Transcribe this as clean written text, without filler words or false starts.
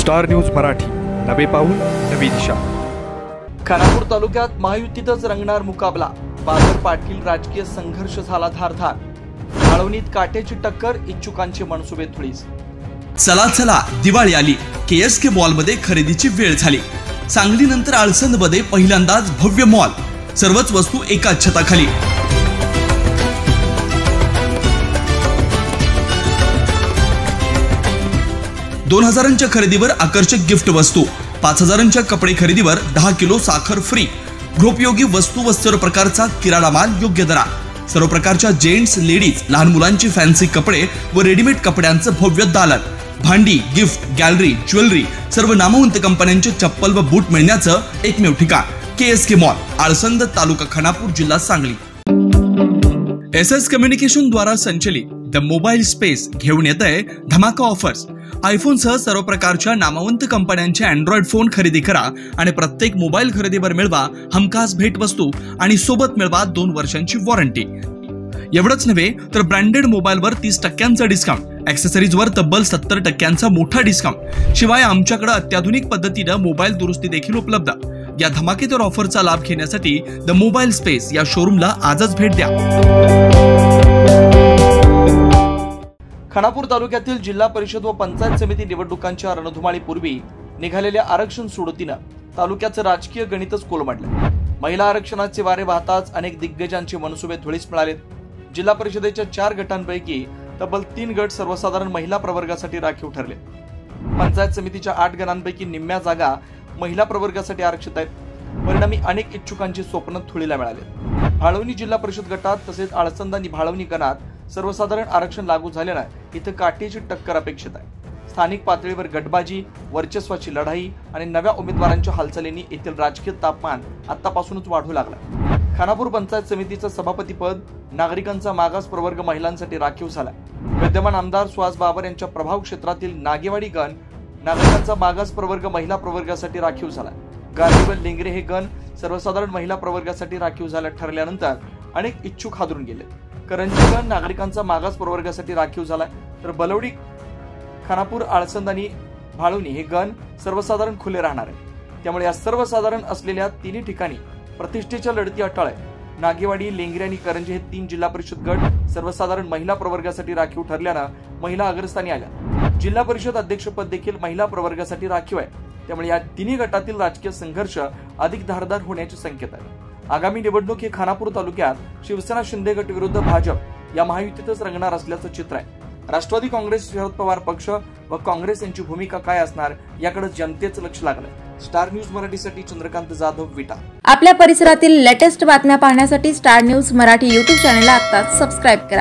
Star news Marathi, नवे पाऊल नवी दिशा। खानापूर तालुक्यात महायुतीतच रंगणार मुकाबला। बाबर पाटील राजकीय संघर्ष झाला धारधार। भाळवणीत काट्याची टक्कर, इच्छुकांचे मनसुबे धुळीस। चला चला दिवाळी आली। KSK मॉल मध्ये खरेदीची वेळ झाली। सांगलीनंतर आळसंदमध्ये पहिल्यांदाच भव्य मॉल, सर्वच वस्तू एकाच छताखाली। 2000च्या खरेदीवर आकर्षक गिफ्ट वस्तू, 5000च्या कपडे खरेदीवर 10 किलो साखर फ्री। गृहोपयोगी वस्तू व सर्व प्रकारचा किराणा माल योग्य दरात। सर्व प्रकारच्या जेंट्स, लेडीज, लहान मुलांची फॅन्सी कपडे व रेडीमेड कपड्यांचं भव्य दालन। भांडी, गिफ्ट, गॅलरी, ज्वेलरी, सर्व नामवंत कंपन्यांचे चप्पल व बूट मिळण्याचं एकमेव ठिकाण KSK मॉल, आळसंद, तालुका खानापूर, जिल्हा सांगली। SS कम्युनिकेशन द्वारा संचलित द मोबाईल स्पेस घेऊन येत आहे धमाका ऑफर्स। आयफोन सह सर्व प्रकारच्या नामवंत कंपन्यांचे अँड्रॉइड फोन खरेदी करा आणि प्रत्येक मोबाईल खरेदीवर मिळवा हमखास भेटवस्तू आणि सोबत मिळवा 2 वर्षांची वॉरंटी। एवढंच नव्हे तर ब्रँडेड मोबाईलवर 30% डिस्काउंट, ॲक्सेसरीजवर तब्बल 70% मोठा डिस्काउंट। शिवाय आमच्याकडे अत्याधुनिक पद्धतीने मोबाईल दुरुस्ती देखील उपलब्ध। या धमाकेदार ऑफरचा लाभ घेण्यासाठी द मोबाईल स्पेस या शोरूमला आजच भेट द्या। खानापूर तालुक्यातील जिल्हा परिषद व पंचायत समिती निवडणुकांच्या रणधुमाळीपूर्वी निघालेल्या आरक्षण सोडतीनं तालुक्याचं राजकीय गणितच कोलमडलं। महिला आरक्षणाचे वारे वाहताच अनेक दिग्गजांचे मनसुबे धुळीस मिळालेत। जिल्हा परिषदेच्या 4 गटांपैकी तब्बल 3 गट सर्वसाधारण महिला प्रवर्गासाठी राखीव ठरले। पंचायत समितीच्या 8 गणांपैकी निम्म्या जागा महिला प्रवर्गासाठी आरक्षित आहेत। परिणामी अनेक इच्छुकांची स्वप्न धुळीला मिळाले। भाळवणी जिल्हा परिषद गटात तसेच आळसंद आणि भाळवणी गणात सर्वसाधारण आरक्षण लागू झाल्यानं इथं काटेची टक्कर अपेक्षित आहे। स्थानिक पातळीवर गटबाजी, वर्चस्वाची लढाई आणि नव्या उमेदवारांच्या हालचालींनी येथील राजकीय तापमान आतापासूनच वाढू लागला। खानापूर पंचायत समितीचं सभापतीपद नागरिकांचा मागास प्रवर्ग महिलांसाठी राखीव झालाय। विद्यमान आमदार सुहास बाबर यांच्या प्रभाव क्षेत्रातील नागेवाडी गण नागरिकांचा मागास प्रवर्ग महिला प्रवर्गासाठी राखीव झालाय। गारवी व लेंगरे हे गण सर्वसाधारण महिला प्रवर्गासाठी राखीव झाले ठरल्यानंतर अनेक इच्छुक हादरून गेले। करंजी गण नागरिकांचा मागास प्रवर्गासाठी राखीव झालाय, तर बलवडी, खानापूर, आळसंद आणि भाळवणी हे गण सर्वसाधारण खुले राहणार आहे। त्यामुळे या सर्वसाधारण असलेल्या तिन्ही ठिकाणी प्रतिष्ठेच्या लढती अटळ आहे। नागेवाडी, लेंगरे आणि करंजी हे 3 जिल्हा परिषद गट सर्वसाधारण महिला प्रवर्गासाठी राखीव ठरल्यानं महिला अग्रस्थानी आल्या। जिल्हा परिषद अध्यक्षपद देखील महिला प्रवर्गासाठी राखीव आहे। त्यामुळे या तिन्ही गटातील राजकीय संघर्ष अधिक धारदार होण्याचे संकेत आहेत। आगामी निवडणूक हे खानापूर तालुक्यात शिवसेना शिंदे गट विरुद्ध भाजप या महायुतीतच रंगणार असल्याचं चित्र आहे। राष्ट्रवादी काँग्रेस, शरद पवार पक्ष व काँग्रेस यांची भूमिका काय असणार याकडे जनतेचं लक्ष लागलंय। स्टार न्यूज मराठीसाठी चंद्रकांत जाधव, विटा। आपल्या परिसरातील लेटेस्ट बातम्या पाहण्यासाठी स्टार न्यूज मराठी YouTube चॅनलला आत्ताच सबस्क्राइब करा।